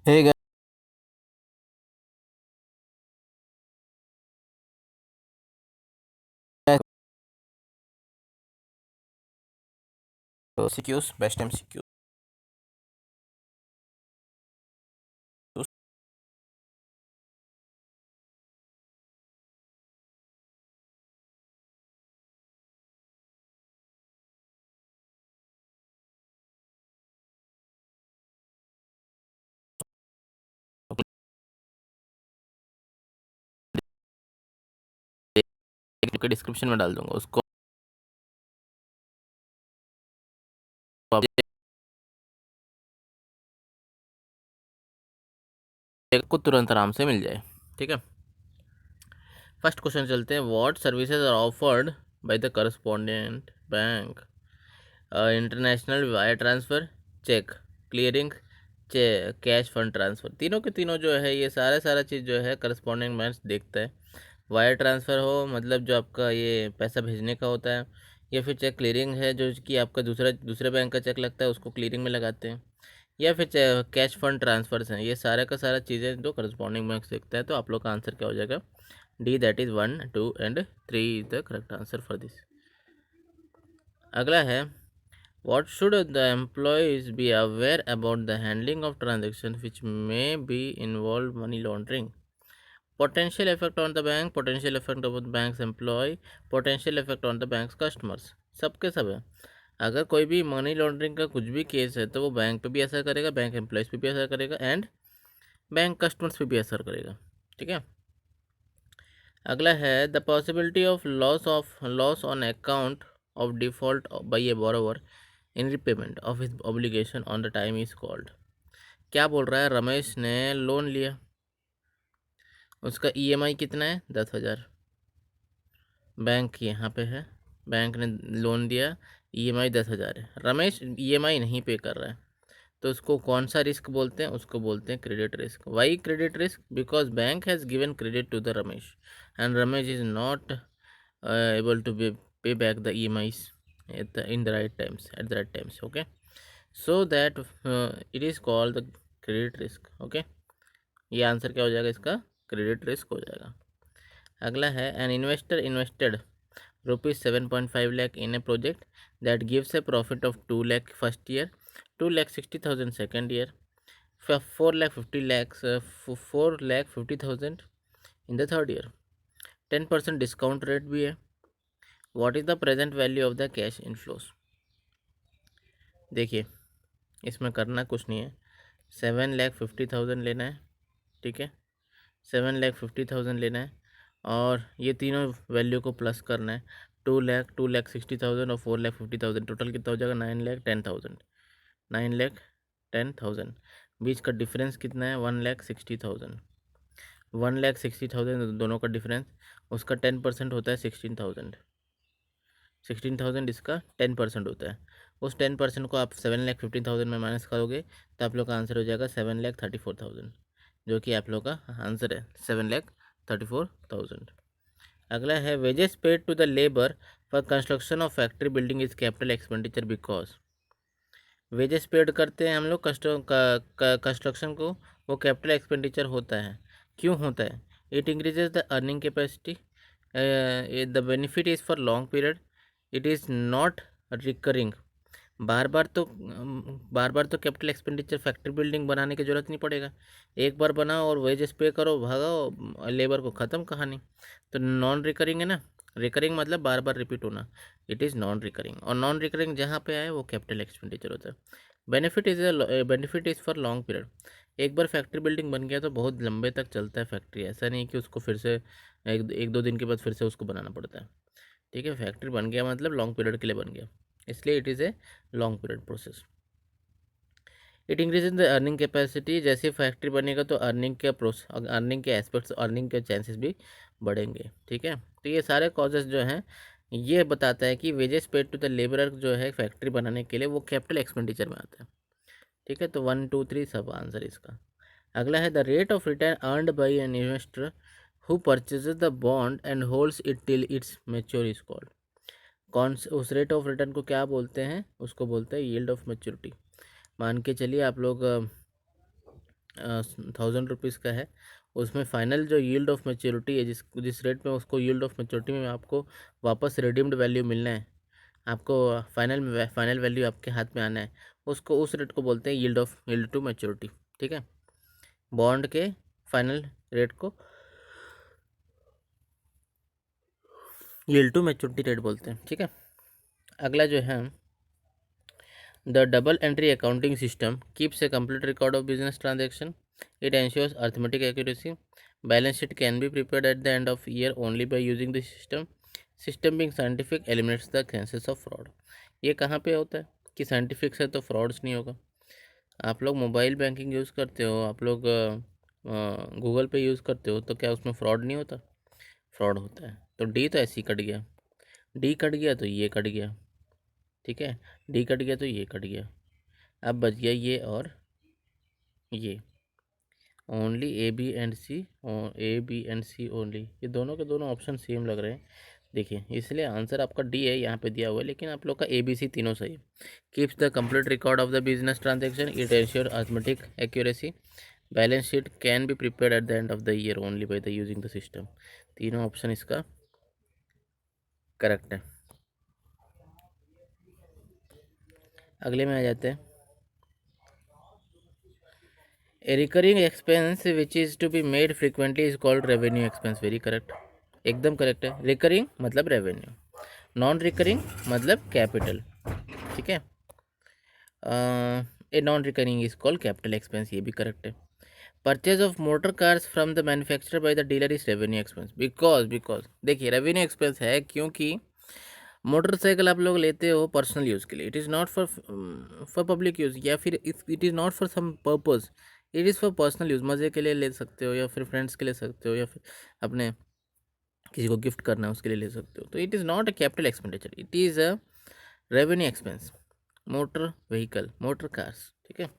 Hey guys, CQs, best MCQs. के description में डाल दूंगा उसको, आपको तुरंत आराम से मिल जाए। ठीक है, फर्स्ट क्वेश्चन चलते हैं। What services are offered by the correspondent bank? International wire transfer, cheque clearing, cash fund transfer. तीनों के तीनों जो है ये सारा चीज़ जो है करस्पॉन्डिंग बैंक देखता है। वायर ट्रांसफ़र हो मतलब जो आपका ये पैसा भेजने का होता है, या फिर चेक क्लियरिंग है जो कि आपका दूसरे बैंक का चेक लगता है उसको क्लियरिंग में लगाते हैं, या फिर कैश फंड ट्रांसफर्स हैं। ये सारा का सारा चीज़ें जो करस्पॉन्डिंग बैंक देखता है। तो आप लोग का आंसर क्या हो जाएगा? D, that is 1, 2 and 3 is the correct answer for this. अगला है, what should the employees be aware about the handling of transaction which may be involve money laundering? Potential effect on the bank, potential effect on the banks employ, potential effect on the banks customers. सबके सब है। अगर कोई भी money laundering का कुछ भी case है तो वो बैंक पे भी असर करेगा, बैंक एम्प्लॉयज़ पे भी असर करेगा एंड बैंक कस्टमर्स पे भी असर करेगा। ठीक है, अगला है, the possibility of loss on account of default by A borrower in repayment of his obligation on the time is called. क्या बोल रहा है? रमेश ने लोन लिया, उसका ईएमआई कितना है? 10,000। बैंक यहाँ पे है, बैंक ने लोन दिया, ईएमआई 10,000 है। रमेश ईएमआई नहीं पे कर रहा है, तो उसको कौन सा रिस्क बोलते हैं? उसको बोलते हैं credit risk. Why credit risk? Because bank has given credit to the Ramesh and Ramesh is not able to pay back the EMIs in the right times, at the right times. Okay, so that it is called the credit risk. Okay, ये answer क्या हो जाएगा इसका? Credit risk हो जाएगा। अगला है, an investor invested ₹7.5 lakh in a project that gives a profit of 2 lakh first year, 2,60,000 second year, 4,50,000 in the third year, 10% discount rate भी है। What is the present value of the cash inflows? देखिए, इसमें करना कुछ नहीं है, 7,50,000 लेना है। ठीक है, 7,50,000 लेना है और ये तीनों वैल्यू को प्लस करना है। 2 लाख, 2,60,000 और 4,50,000, टोटल कितना हो जाएगा? 9,10,000। 9,10,000, बीच का डिफरेंस कितना है? 1,60,000। 1,60,000 दोनों का डिफरेंस, उसका 10% होता है 16,000। 16,000 इसका 10% होता है। उस 10% को आप 7,50,000 में माइनस करोगे तो आप लोग का आंसर हो जाएगा 7,34,000, जो कि आप लोग का आंसर है 7,34,000। अगला है, wages paid to the labour for construction of factory building is capital expenditure because. Wages paid करते हैं हम लोग कंस्ट्रक्शन को, वो कैपिटल एक्सपेंडिचर होता है। क्यों होता है? It increases the earning capacity, the benefit is for long period, it is not recurring. बार बार तो कैपिटल एक्सपेंडिचर फैक्ट्री बिल्डिंग बनाने की ज़रूरत नहीं पड़ेगा, एक बार बनाओ और वेजेस पे करो, भागाओ लेबर को, ख़त्म कहानी। तो नॉन रिकरिंग है ना, रिकरिंग मतलब बार बार रिपीट होना, इट इज़ नॉन रिकरिंग। और नॉन रिकरिंग जहाँ पे आए वो कैपिटल एक्सपेंडिचर होता है। Benefit is for long period. एक बार फैक्ट्री बिल्डिंग बन गया तो बहुत लंबे तक चलता है फैक्ट्री, ऐसा नहीं कि उसको फिर से एक दो दिन के बाद फिर से उसको बनाना पड़ता है। ठीक है, फैक्ट्री बन गया मतलब लॉन्ग पीरियड के लिए बन गया, इसलिए it is a long period process. It increase in the earning capacity, जैसे फैक्ट्री बनेगा तो अर्निंग के एस्पेक्ट्स, अर्निंग के चांसेस भी बढ़ेंगे। ठीक है, तो ये सारे कॉजेज जो हैं ये बताता है कि wages paid to the labourer जो है फैक्ट्री बनाने के लिए वो कैपिटल एक्सपेंडिचर में आता है। ठीक है, तो 1, 2, 3 सब आंसर इसका। अगला है, the rate of return earned by an investor who purchases the bond and holds it till it's mature is called. कौन से उस रेट ऑफ रिटर्न को क्या बोलते हैं? उसको बोलते हैं यील्ड ऑफ मेच्योरिटी। मान के चलिए आप लोग ₹1000 का है, उसमें फाइनल जो यील्ड ऑफ मैच्योरिटी है, जिस जिस रेट में उसको यील्ड ऑफ मैच्योरिटी में आपको वापस रिडीम्ड वैल्यू मिलना है, आपको फाइनल वैल्यू आपके हाथ में आना है, उसको उस रेट को बोलते हैं यील्ड टू मैच्योरिटी। ठीक है, बॉन्ड के फाइनल रेट को यील्ड टू मैच्योरिटी रेट बोलते हैं। ठीक है, अगला जो है, the double entry accounting system keeps A complete record of business transaction, it ensures arithmetic accuracy, balance sheet can be prepared at the end of year only by using the system being scientific eliminates the chances of fraud. ये कहाँ पे होता है कि scientific से तो frauds नहीं होगा। आप लोग मोबाइल बैंकिंग यूज़ करते हो, आप लोग गूगल पे यूज़ करते हो, तो क्या उसमें फ्रॉड नहीं होता? फ्रॉड होता है। तो डी तो ऐसे ही कट गया, डी कट गया तो ये कट गया। ठीक है, डी कट गया तो ये कट गया, अब बच गया ये और ये, only A B and C only. ये दोनों के दोनों ऑप्शन सेम लग रहे हैं, देखिए, इसलिए आंसर आपका डी है, यहाँ पे दिया हुआ है, लेकिन आप लोग का ए बी सी तीनों सही है। Keeps the complete record of the business transaction, it ensure arithmetic accuracy, balance sheet can be prepared at the end of the year only by the using the system. तीनों option इसका correct है। अगले में आ जाते हैं, a recurring expense which is to be made frequently is called revenue expense. Very correct, एकदम correct है। रिकरिंग मतलब रेवेन्यू, नॉन रिकरिंग मतलब कैपिटल। ठीक है, a non recurring is called capital expense, ये भी करेक्ट है। Purchase of motor cars from the manufacturer by the dealer is revenue expense, because देखिए रेवेन्यू एक्सपेंस है क्योंकि मोटरसाइकिल आप लोग लेते हो पर्सनल यूज़ के लिए, it is not for public use, या फिर it is not for some purpose, it is for personal use, मज़े के लिए ले सकते हो, या फिर फ्रेंड्स के ले सकते हो, या फिर अपने किसी को गिफ्ट करना है उसके लिए ले सकते हो। तो it is not a capital expenditure, it is a revenue expense, motor vehicle, motor cars. ठीक है,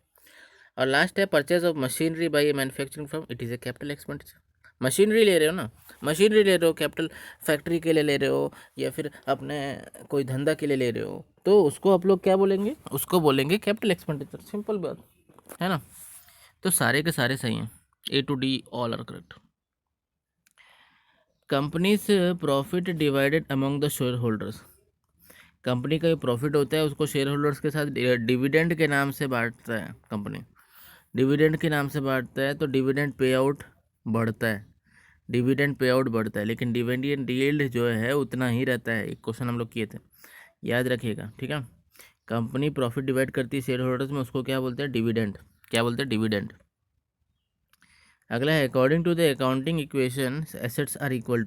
और लास्ट है purchase of machinery by A manufacturing firm, it is A capital expenditure. Machinery ले रहे हो ना, मशीनरी ले रहे हो, कैपिटल फैक्ट्री के लिए ले रहे हो, या फिर अपने कोई धंधा के लिए ले रहे हो, तो उसको आप लोग क्या बोलेंगे? उसको बोलेंगे कैपिटल एक्सपेंडिचर, सिंपल बात है ना। तो सारे के सारे सही हैं, A to D all are correct. Companies profit divided among the share holders, company का जो प्रॉफिट होता है उसको शेयर होल्डर्स के साथ डिविडेंड के नाम से बांटता है कंपनी, डिविडेंड के नाम से बांटता है, तो डिविडेंड पे आउट बढ़ता है, डिविडेंड पे आउट बढ़ता है, लेकिन डिविडेंड यील्ड जो है उतना ही रहता है। एक क्वेश्चन हम लोग किए थे, याद रखिएगा। ठीक है, कंपनी प्रॉफिट डिवाइड करती है शेयर होल्डर्स में, उसको क्या बोलते हैं? डिविडेंड। क्या बोलते हैं? डिविडेंड। अगला है, according to the accounting equation assets are equal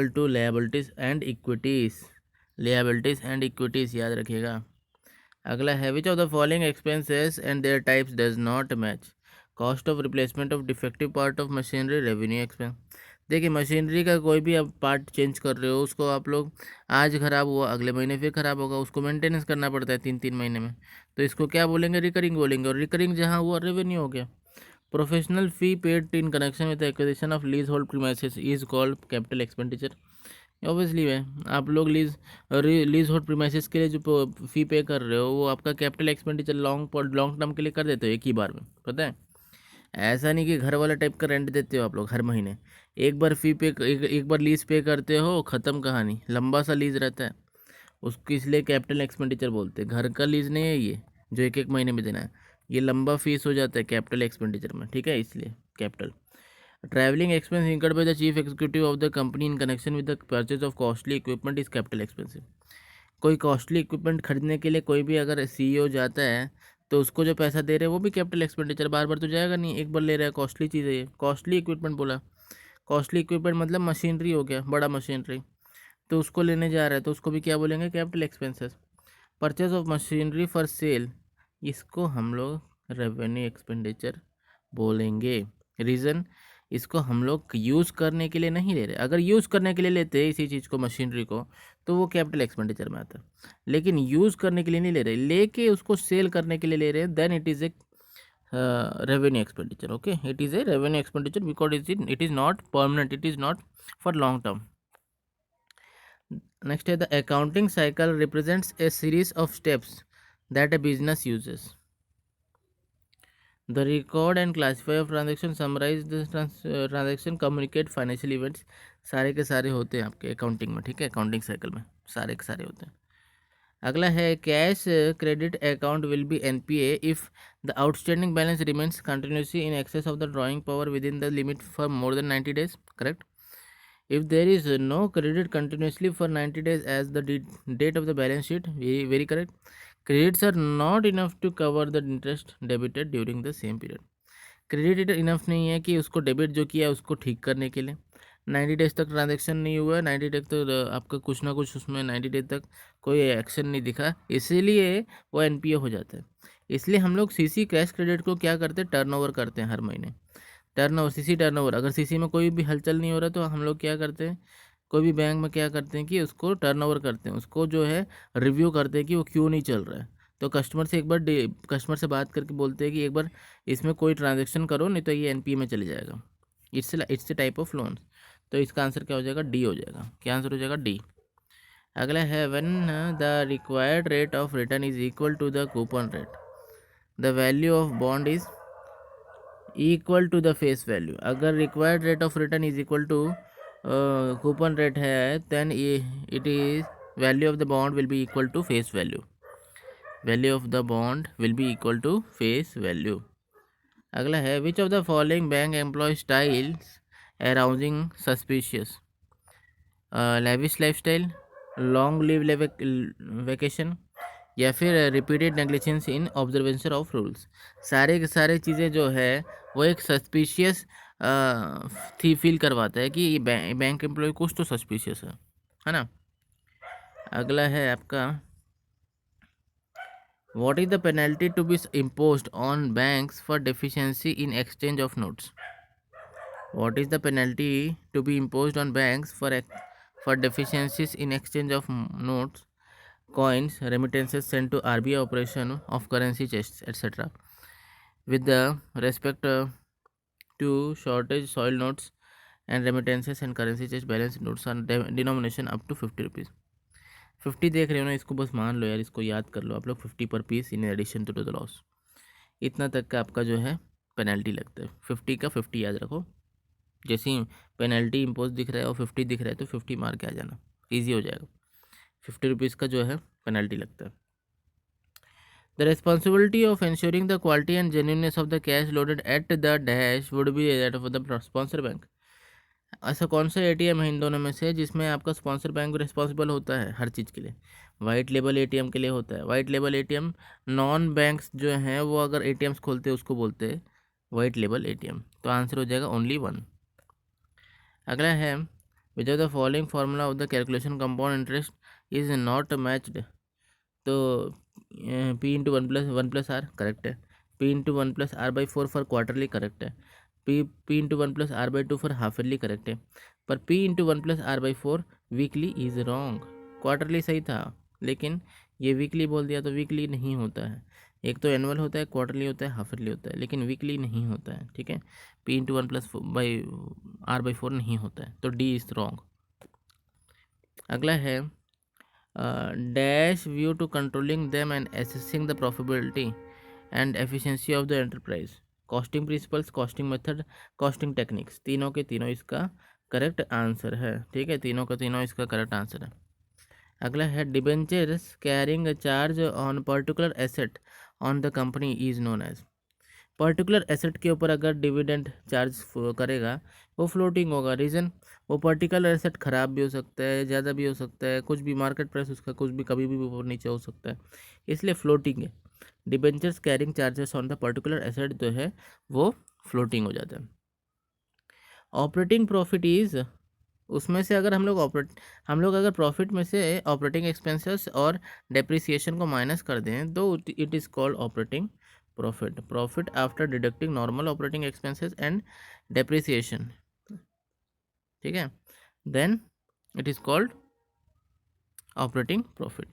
to liabilities and equities, liabilities and equities याद रखिएगा। अगला है, which of the following expenses and their types does not match, cost of replacement of defective part of machinery, revenue expense. देखिए machinery का कोई भी आप part change कर रहे हो, उसको आप लोग आज ख़राब हुआ अगले महीने फिर ख़राब होगा, उसको मेंटेनेंस करना पड़ता है 3-3 महीने में, तो इसको क्या बोलेंगे? रिकरिंग बोलेंगे, और रिकरिंग जहाँ हुआ रेवेन्यू हो गया। Professional fee paid in connection with acquisition of lease hold premises is called capital expenditure. Obviously है, आप लोग लीज होल्ड प्रीमाइसेस के लिए जो फी पे कर रहे हो वो आपका कैपिटल एक्सपेंडिचर लॉन्ग टर्म के लिए कर देते हो एक ही बार में, पता है। ऐसा नहीं कि घर वाला टाइप का रेंट देते हो आप लोग हर महीने, एक बार फी पे एक बार लीज पे करते हो, ख़त्म कहानी, लंबा सा लीज रहता है उसको, इसलिए कैपिटल एक्सपेंडिचर बोलते हैं। घर का लीज नहीं है ये जो एक एक महीने में देना है, ये लंबा फीस हो जाता है कैपिटल एक्सपेंडिचर में। ठीक है, इसलिए capital. Travelling expense incurred by the chief executive of the company in connection with the purchase of costly equipment is capital expensive. कोई कॉस्टली इक्विपमेंट खरीदने के लिए कोई भी अगर सीईओ जाता है तो उसको जो पैसा दे रहे हैं वो भी कैपिटल एक्सपेंडिचर, बार बार तो जाएगा नहीं, एक बार ले रहा है, कॉस्टली चीज़ है ये, कॉस्टली इक्विपमेंट बोला, कॉस्टली इक्विपमेंट मतलब मशीनरी हो गया, बड़ा मशीनरी, तो उसको लेने जा रहा है तो उसको भी क्या बोलेंगे? Capital expenses. Purchase of machinery for sale, इसको हम लोग रेवेन्यू एक्सपेंडिचर बोलेंगे। रीज़न, इसको हम लोग यूज़ करने के लिए नहीं ले रहे, अगर यूज़ करने के लिए लेते हैं इसी चीज़ को, मशीनरी को, तो वो कैपिटल एक्सपेंडिचर में आता है, लेकिन यूज़ करने के लिए नहीं ले रहे, लेके उसको सेल करने के लिए ले रहे हैं, then it is a revenue expenditure. Okay, it is a revenue expenditure because it is not permanent, it is not for long term. Next है, the accounting cycle represents a series of steps that a business uses. The record and classify of transaction summarise the transaction communicate financial events, सारे के सारे होते हैं आपके accounting में, ठीक है, अकाउंटिंग साइकिल में सारे के सारे होते हैं। अगला है cash credit account will be NPA if the outstanding balance remains continuously in excess of the drawing power with in the limit for more than 90 days, correct. If there is no credit continuously for 90 days as the date of the balance sheet, very correct. Credits are not enough to cover the interest debited during the same period. Credit enough नहीं है कि उसको debit जो किया उसको ठीक करने के लिए। 90 डेज तक ट्रांजेक्शन नहीं हुआ, 90 डेज तक आपका कुछ ना कुछ उसमें 90 डेज तक कोई एक्शन नहीं दिखा, इसीलिए वो एनपीए हो जाता है। इसलिए हम लोग सीसी कैश क्रेडिट को क्या करते हैं, टर्नओवर करते हैं हर महीने। टर्नओवर, सीसी टर्नओवर, अगर सीसी में कोई भी हलचल नहीं हो रहा तो हम लोग क्या करते हैं, कोई भी बैंक में क्या करते हैं कि उसको टर्नओवर करते हैं, उसको जो है रिव्यू करते हैं कि वो क्यों नहीं चल रहा है। तो कस्टमर से एक बार कस्टमर से बात करके बोलते हैं कि एक बार इसमें कोई ट्रांजेक्शन करो, नहीं तो ये एनपीए में चले जाएगा। It's type of loan. तो इसका आंसर क्या हो जाएगा, डी हो जाएगा। क्या आंसर हो जाएगा, डी। अगला है when the required rate of return is equal to the coupon rate, the value of bond is equal to the face value. अगर required rate of return is equal to coupon rate है, then it is value of the bond will be equal to face value. Value of the bond will be equal to face value. अगला है which of the following bank employ styles arousing suspicious, lavish lifestyle, long live vacation, या फिर repeated negligence in observation of rules. सारे के सारे चीज़ें जो है वो एक सस्पिशियस थी फील करवाता है कि ये बैंक एम्प्लॉय कुछ तो सस्पिशियस है ना। अगला है आपका what is the penalty to be imposed on banks for deficiency in exchange of notes. What is the penalty to be imposed on banks for deficiencies in exchange of notes, coins, remittances sent to RBI operation of currency chests, etc. With the respect to shortage soil notes and remittances and currency chest balance notes on denomination up to 50 rupees. 50 देख रहे हो ना, इसको बस मान लो यार, इसको याद कर लो आप लोग, 50 per piece in addition to the loss. इतना तक का आपका जो है पेनल्टी लगता है। 50 का 50 याद रखो, जैसे ही पेनल्टी इम्पोज दिख रहा है और 50 दिख रहा है तो 50 मार के आ जाना, ईजी हो जाएगा। 50 रुपीज़ का जो है पेनल्टी लगता है। The responsibility of ensuring the quality and genuineness of the cash loaded at the dash would be that of the sponsor bank. ऐसा कौन सा एटीएम है इन दोनों में से जिसमें आपका स्पॉन्सर बैंक रिस्पॉन्सिबल होता है हर चीज़ के लिए? वाइट लेबल एटीएम के लिए होता है। White label ATM non banks जो हैं वो अगर एटीएम्स खोलते हैं उसको बोलते हैं वाइट लेबल एटीएम। तो आंसर हो जाएगा ओनली 1। अगला है which of the following formula of the calculation compound interest is not matched. तो P into one plus r correct है, P into 1+r/4 for quarterly correct है, P into 1+r/2 for half yearly correct है, पर P into 1+r/4 weekly is wrong. Quarterly सही था लेकिन ये weekly बोल दिया तो वीकली नहीं होता है। एक तो एनुअल होता है, क्वार्टरली होता है, हाफ ईयरली होता है, लेकिन वीकली नहीं होता है, ठीक है। पी इंटू 1+r/4 नहीं होता है, तो डी इज़ रॉन्ग। अगला है dash view to controlling them and assessing the profitability and efficiency of the enterprise, costing principles, costing method, costing techniques, तीनों के तीनों इसका करेक्ट आंसर है, ठीक है, तीनों का तीनों इसका करेक्ट आंसर है। अगला है debentures carrying charge on particular asset on the company is known as. Particular asset के ऊपर अगर डिविडेंड चार्ज करेगा वो फ्लोटिंग होगा। रीज़न, वो पर्टिकुलर एसेट ख़राब भी हो सकता है, ज़्यादा भी हो सकता है, कुछ भी मार्केट प्राइस उसका कुछ भी कभी भी ऊपर नीचे हो सकता है, इसलिए फ्लोटिंग है। Debentures carrying charges on the particular asset जो है वो फ्लोटिंग हो जाता है। ऑपरेटिंग प्रॉफिट इज़, उसमें से अगर हम लोग अगर प्रॉफिट में से ऑपरेटिंग एक्सपेंसेस और डेप्रिसिएशन को माइनस कर दें तो it is called operating profit. Profit after deducting normal operating expenses and depreciation, ठीक है, then it is called operating profit.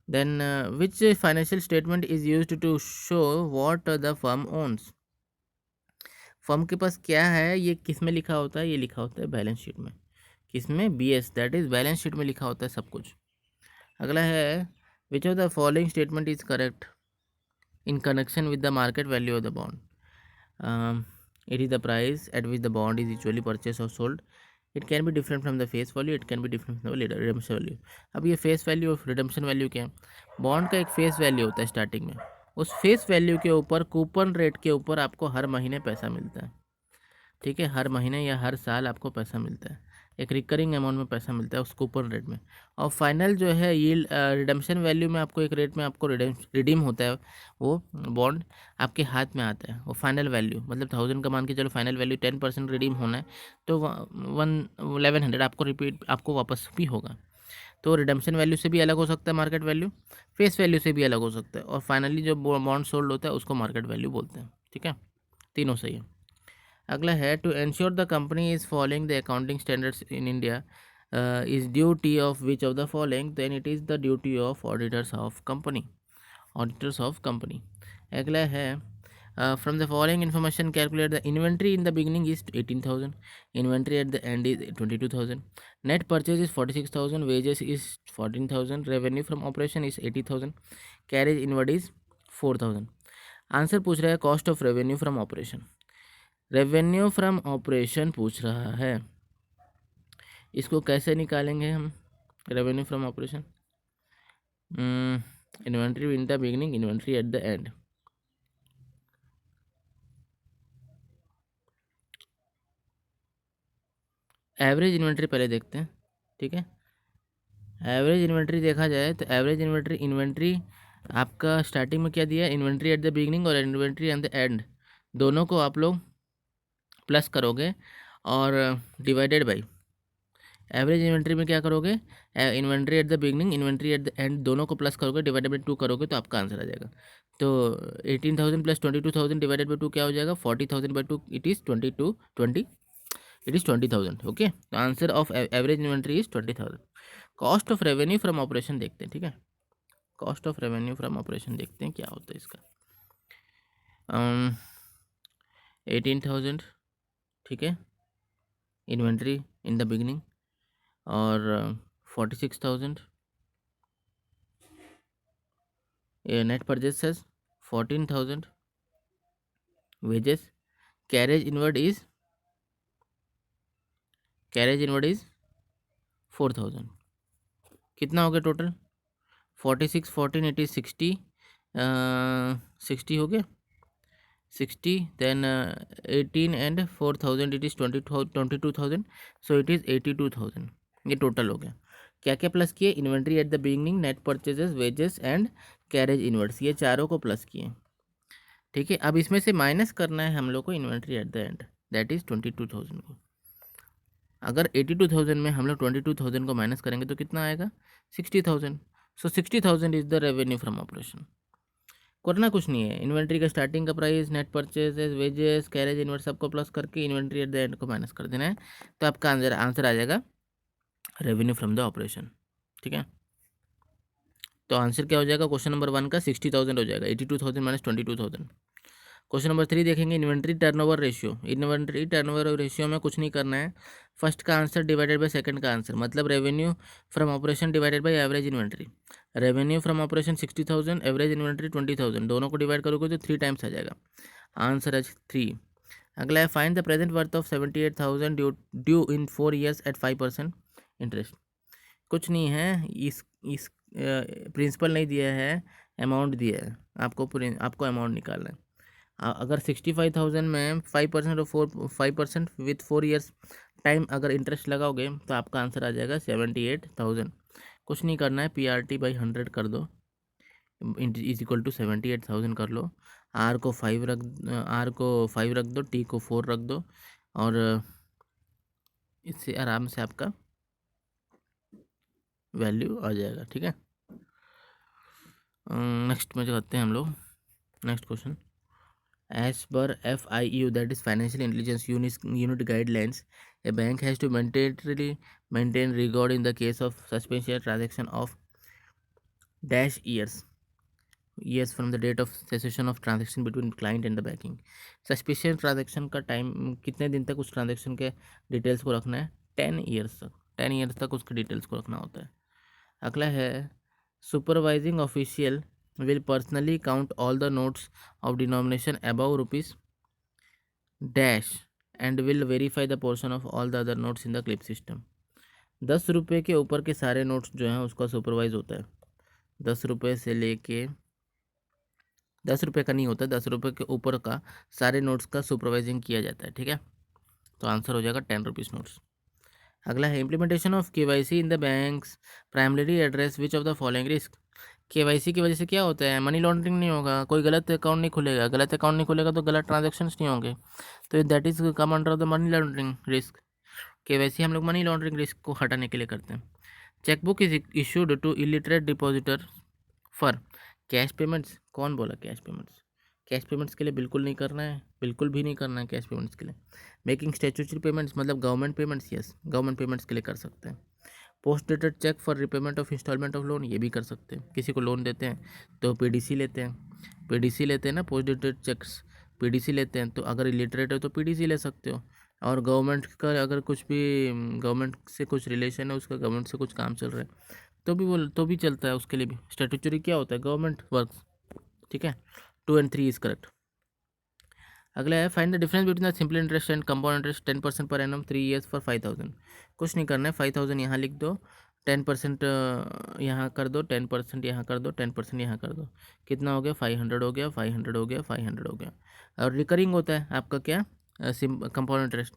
Then which financial statement is used to show what the firm owns. Firm के पास क्या है ये किस में लिखा होता है? ये लिखा होता है बैलेंस शीट में। किसमें? BS, that is balance sheet में लिखा होता है सब कुछ। अगला है which of the following statement is correct. in connection with the market value of the bond. It is the price at which the bond is usually purchased or sold. It can be different from the face value, it can be different from the redemption value. अब ये face value और redemption value क्या है? Bond का एक face value होता है starting में, उस फेस वैल्यू के ऊपर कूपन रेट के ऊपर आपको हर महीने पैसा मिलता है, ठीक है, हर महीने या हर साल आपको पैसा मिलता है, एक रिकरिंग अमाउंट में पैसा मिलता है उस कूपन रेट में। और फाइनल जो है यील्ड रिडम्पशन वैल्यू में आपको एक रेट में आपको रिडीम होता है, वो बॉन्ड आपके हाथ में आता है, वो फाइनल वैल्यू मतलब 1000 का मान के चलो, फाइनल वैल्यू 10% रिडीम होना है तो 1100 आपको रिपीट आपको वापस भी होगा। तो रिडम्पशन वैल्यू से भी अलग हो सकता है मार्केट वैल्यू, फेस वैल्यू से भी अलग हो सकता है, और फाइनली जो बॉन्ड सोल्ड होता है उसको मार्केट वैल्यू बोलते हैं, ठीक है, तीनों सही है। अगला है to ensure the company is following the accounting standards in India is duty of which of the following, then it is the duty of auditors of company, auditors of company. अगला है from the following information calculate the inventory in the beginning is 18,000, inventory at the end is 22,000, net purchase is 46,000, wages is 14,000, revenue from operation is 80,000, carriage inward is 4,000। Answer पूछ रहा है cost of revenue from operation, revenue from operation पूछ रहा है, इसको कैसे निकालेंगे हम? Revenue from operation, inventory in the beginning, inventory at the and. Average inventory पहले देखते हैं, ठीक है। एवरेज इन्वेंट्री देखा जाए तो एवरेज इन्वेंट्री आपका स्टार्टिंग में क्या दिया है, इन्वेंट्री एट द बिगनिंग और इन्वेंट्री एट द एंड, दोनों को आप लोग प्लस करोगे और डिवाइडेड बाई एवरेज इन्वेंट्री में क्या करोगे, inventory at the beginning inventory at the and दोनों को प्लस करोगे, डिवाइडेड बाई 2 करोगे तो आपका आंसर आ जाएगा। तो 18,000 प्लस 22,000 डिवाइडेड बाई 2 क्या हो जाएगा, 40,000 by 2 it is 20 it is 20,000। Okay, तो answer of average inventory is 20,000। Cost of revenue from operation देखते हैं, ठीक है, cost of revenue from operation देखते हैं क्या होता है इसका। 18,000, ठीक है, इन्वेंट्री इन द बिगनिंग, और 46,000 net purchases, 14,000 wages, carriage inward is 4,000। कितना हो गया टोटल, 46 14 इट इज 60, 60 हो गया 60, then 18 and 4,000 it is 22,000, so it is 82,000। ये टोटल हो गया। क्या क्या प्लस किए, inventory at the beginning, net purchases, wages and carriage inwards, ये चारों को प्लस किए, ठीक है। अब इसमें से माइनस करना है हम लोग को inventory at the and, that is 22,000 को। अगर 82,000 में हम लोग 22,000 को माइनस करेंगे तो कितना आएगा, 60,000। सो 60,000 is the revenue from operation. करना कुछ नहीं है, इन्वेंट्री का स्टार्टिंग का price, net purchases, wages, carriage inward सबको प्लस करके इन्वेंट्री एट द एंड को माइनस कर देना है, तो आपका आंसर आ जाएगा रेवेन्यू फ्रॉम द ऑपरेशन, ठीक है। तो आंसर क्या हो जाएगा क्वेश्चन नंबर 1 का, 60,000 हो जाएगा, 82,000 माइनस 22,000। क्वेश्चन नंबर 3 देखेंगे, inventory turnover ratio. Inventory turnover ratio में कुछ नहीं करना है, फर्स्ट का आंसर डिवाइडेड बाय सेकंड का आंसर, मतलब revenue from operation divided by average inventory. Revenue from operation 60,000, average inventory 20,000, दोनों को डिवाइड करोगे तो 3 टाइम्स आ जाएगा, आंसर है 3। अगला है find the present worth of 78,000 due in 4 years at 5% interest. कुछ नहीं है, इस प्रिंसिपल नहीं दिया है, अमाउंट दिया है, आपको अमाउंट निकालना है। अगर 65,000 में 5% और 5% विथ 4 ईयर्स टाइम अगर इंटरेस्ट लगाओगे तो आपका आंसर आ जाएगा 78,000। कुछ नहीं करना है, PRT बाई 100 कर दो, इज इक्वल टू 78,000 कर लो, R को 5 रख दो, T को 4 रख दो, और इससे आराम से आपका वैल्यू आ जाएगा, ठीक है। नेक्स्ट में करते हैं हम लोग, next question. As per FIU, that is Financial Intelligence Unit guidelines, a bank has to mandatorily maintain record in the case of suspicious transaction of dash years from the date of cessation of transaction between client and the banking। Suspicious transaction का time कितने दिन तक उस transaction के details को रखना है, 10 years तक उसके डिटेल्स को रखना होता है। अगला है supervising official will personally count all the notes of denomination above rupees dash and will verify the portion of all the other notes in the clip system. 10 रुपये के ऊपर के सारे नोट्स जो हैं उसका सुपरवाइज होता है. 10 रुपये से लेके 10 रुपये का नहीं होता, 10 रुपये के ऊपर का सारे नोट्स का सुपरवाइजिंग किया जाता है. ठीक है, तो आंसर हो जाएगा 10 रुपीज़ नोट्स. अगला है implementation of KYC in the banks primary address which of the following risk. KYC की वजह से क्या होता है, मनी लॉन्ड्रिंग नहीं होगा, कोई गलत अकाउंट नहीं खुलेगा, गलत अकाउंट नहीं खुलेगा तो गलत ट्रांजेक्शन्स नहीं होंगे, तो that is come under the money laundering risk. KYC हम लोग मनी लॉन्ड्रिंग रिस्क को हटाने के लिए करते हैं. Chequebook is issued to illiterate depositor for cash payments. कौन बोला कैश पेमेंट्स? कैश पेमेंट्स के लिए बिल्कुल नहीं करना है, बिल्कुल भी नहीं करना है कैश पेमेंट्स के लिए. मेकिंग स्टैट्यूटरी पेमेंट्स मतलब government payments, yes government payments के लिए कर सकते हैं. Post dated cheque for repayment of instalment of loan, ये भी कर सकते हैं. किसी को लोन देते हैं तो पीडीसी लेते हैं, पीडीसी लेते हैं ना, पोस्ट डेटेड चेक्स पीडीसी लेते हैं. तो अगर इलिटरेट है तो पीडीसी ले सकते हो. और गवर्नमेंट का अगर कुछ भी गवर्नमेंट से कुछ रिलेशन है, उसका गवर्नमेंट से कुछ काम चल रहा है तो भी वो तो भी चलता है, उसके लिए भी. स्टैट्यूटरी क्या होता है, गवर्नमेंट वर्क्स. ठीक है, 2 and 3 इज करेक्ट. अगला है find the difference between the simple interest and compound interest 10% per annum 3 years for 5000. कुछ नहीं करना है, 5000 यहाँ लिख दो, 10% यहाँ कर दो, 10% यहाँ कर दो, 10% यहाँ कर दो. कितना हो गया, 500 हो गया, 500 हो गया, 500 हो गया. और रिकरिंग होता है आपका क्या, कंपाउंड इंटरेस्ट.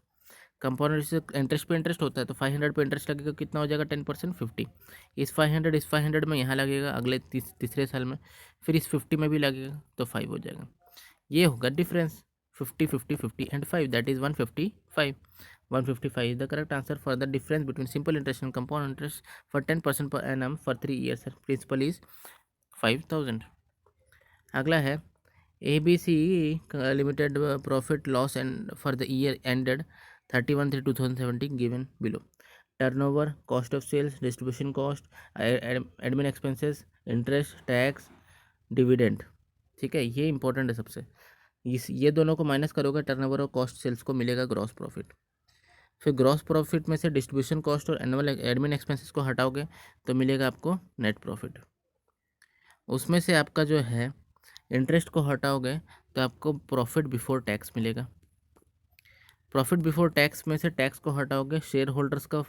कंपाउंड इंटरेस्ट पे इंटरेस्ट होता है, तो 500 पे इंटरेस्ट लगेगा, कितना हो जाएगा 10% 50. इस 500 में यहाँ लगेगा अगले तीसरे साल में, फिर इस 50 में भी लगेगा तो 5 हो जाएगा. ये होगा difference. 50 50 50 and 5 that is 155. 155 is the correct answer for the difference between simple interest and compound interest for 10% per annum for 3 years. Principal is 5000. अगला है ABC limited profit loss and for the year ended 31/3/2017 given below. Turnover, cost of sales, distribution cost, admin expenses, interest, tax, dividend. ठीक है, ये important है सबसे. ये दोनों को माइनस करोगे टर्नओवर और कॉस्ट सेल्स को मिलेगा ग्रॉस प्रॉफिट. फिर ग्रॉस प्रॉफिट में से डिस्ट्रीब्यूशन कॉस्ट और एनुअल एडमिन एक्सपेंसेस को हटाओगे तो मिलेगा आपको नेट प्रॉफिट. उसमें से आपका जो है इंटरेस्ट को हटाओगे तो आपको प्रॉफिट बिफोर टैक्स मिलेगा. प्रॉफिट बिफोर टैक्स में से टैक्स को हटाओगे, शेयर होल्डर्स का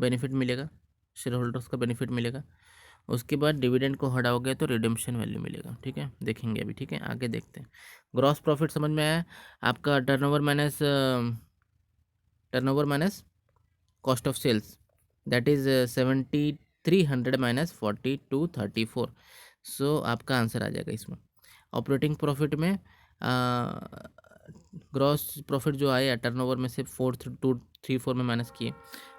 बेनिफिट मिलेगा, शेयर होल्डर्स का बेनिफिट मिलेगा. उसके बाद डिविडेंड को हटाओगे तो रिडेम्पशन वैल्यू मिलेगा. ठीक है, देखेंगे अभी. ठीक है, आगे देखते हैं. ग्रॉस प्रॉफिट समझ में आया आपका, turnover minus cost of sales that is 7300 minus 4234. So आपका आंसर आ जाएगा इसमें. ऑपरेटिंग प्रॉफिट में ग्रॉस प्रॉफिट जो आया टर्नओवर में से 4234 में माइनस किए,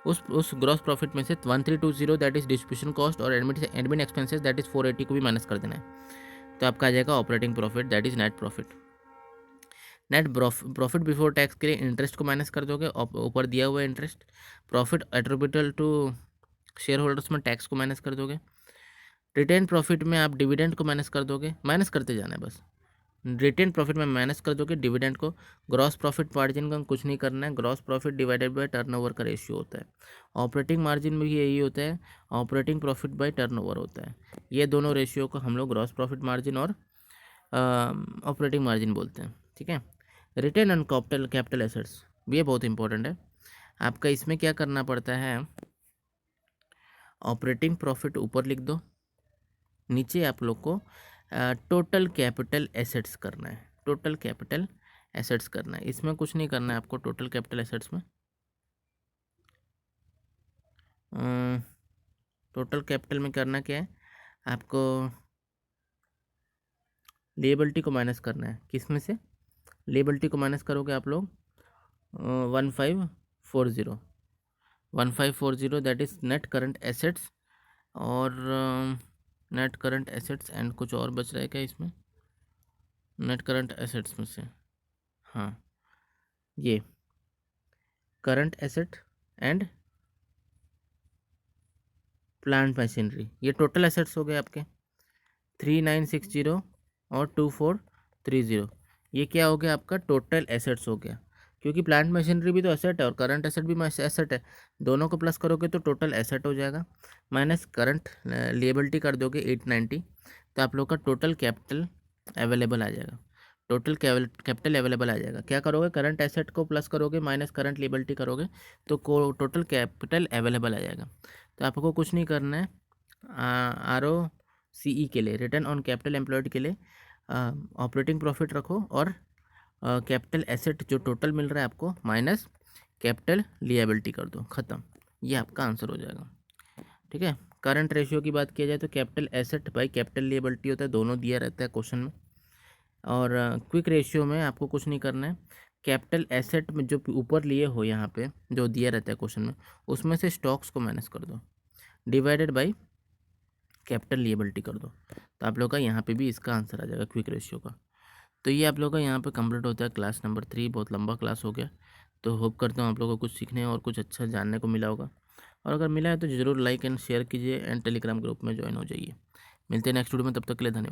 उस ग्रॉस प्रॉफिट में से 1320 दैट इज डिस्ट्रीब्यूशन कॉस्ट और एडमिन एक्सपेंसेस दैट इज 480 को भी माइनस कर देना है, तो आपका आ जाएगा operating profit that is net profit. Net profit before tax के लिए इंटरेस्ट को माइनस कर दोगे, ऊपर दिया हुआ interest. Profit attributable to share holders में टैक्स को माइनस कर दोगे. रिटेन प्रॉफिट में आप डिविडेंड को माइनस कर दोगे, माइनस करते जाना है बस. रिटेन प्रॉफिट में माइनस कर दोगे डिविडेंड को. ग्रॉस प्रॉफिट मार्जिन का कुछ नहीं करना है, gross profit divided by turnover का रेशियो होता है. ऑपरेटिंग मार्जिन में भी यही होता है, ऑपरेटिंग प्रॉफिट बाय टर्नओवर होता है. ये दोनों रेशियो को हम लोग ग्रॉस प्रॉफिट मार्जिन और ऑपरेटिंग मार्जिन बोलते हैं. ठीक है, रिटर्न ऑन कैपिटल एसेट्स ये बहुत इंपॉर्टेंट है आपका. इसमें क्या करना पड़ता है, ऑपरेटिंग प्रॉफिट ऊपर लिख दो, नीचे आप लोग को टोटल कैपिटल एसेट्स करना है. टोटल कैपिटल एसेट्स करना है, इसमें कुछ नहीं करना है आपको. टोटल कैपिटल एसेट्स में टोटल कैपिटल में करना क्या है आपको, लेबिलिटी को माइनस करना है. किस में से लेबिलिटी को माइनस करोगे आप लोग 1540 that is net current assets और नेट करंट एसेट्स एंड कुछ और बच रहा है क्या इसमें, नेट करंट एसेट्स में से हाँ ये current asset and plant machinery, ये टोटल एसेट्स हो गए आपके 3960 और 2430. ये क्या हो गया आपका टोटल एसेट्स हो गया, क्योंकि प्लांट मशीनरी भी तो एसेट है और करंट एसेट भी एसेट है, दोनों को प्लस करोगे तो टोटल एसेट हो जाएगा. माइनस करंट लिएबिलिटी कर दोगे 890, तो आप लोग का टोटल कैपिटल अवेलेबल आ जाएगा। टोटल कैपिटल अवेलेबल आ जाएगा। क्या करोगे, करंट एसेट को प्लस करोगे माइनस करंट लिएबिलिटी करोगे तो टोटल कैपिटल अवेलेबल आ जाएगा। तो आपको कुछ नहीं करना है, ROCE के लिए, रिटर्न ऑन कैपिटल एम्प्लॉयड के लिए ऑपरेटिंग प्रॉफिट रखो और कैपिटल एसेट जो टोटल मिल रहा है आपको माइनस कैपिटल लिएबिलिटी कर दो, ख़त्म। ये आपका आंसर हो जाएगा। ठीक है। करंट रेशियो की बात किया जाए तो capital asset by capital liability होता है, दोनों दिया रहता है क्वेश्चन में। और क्विक रेशियो में आपको कुछ नहीं करना है, कैपिटल एसेट में जो ऊपर लिए हो यहाँ पे जो दिया रहता है क्वेश्चन में, उसमें से स्टॉक्स को माइनस कर दो, डिवाइडेड बाई कैपिटल लिएबिलिटी कर दो। तो आप लोग का यहाँ पे भी इसका आंसर आ जाएगा क्विक रेशियो का। तो ये आप लोग का यहाँ पे कंप्लीट होता है क्लास नंबर 3। बहुत लंबा क्लास हो गया, तो होप करता हूँ आप लोगों को कुछ सीखने और कुछ अच्छा जानने को मिला होगा। और अगर मिला है तो ज़रूर लाइक एंड शेयर कीजिए एंड टेलीग्राम ग्रुप में ज्वाइन हो जाइए। मिलते हैं नेक्स्ट वीडियो में, तब तक के लिए धन्यवाद।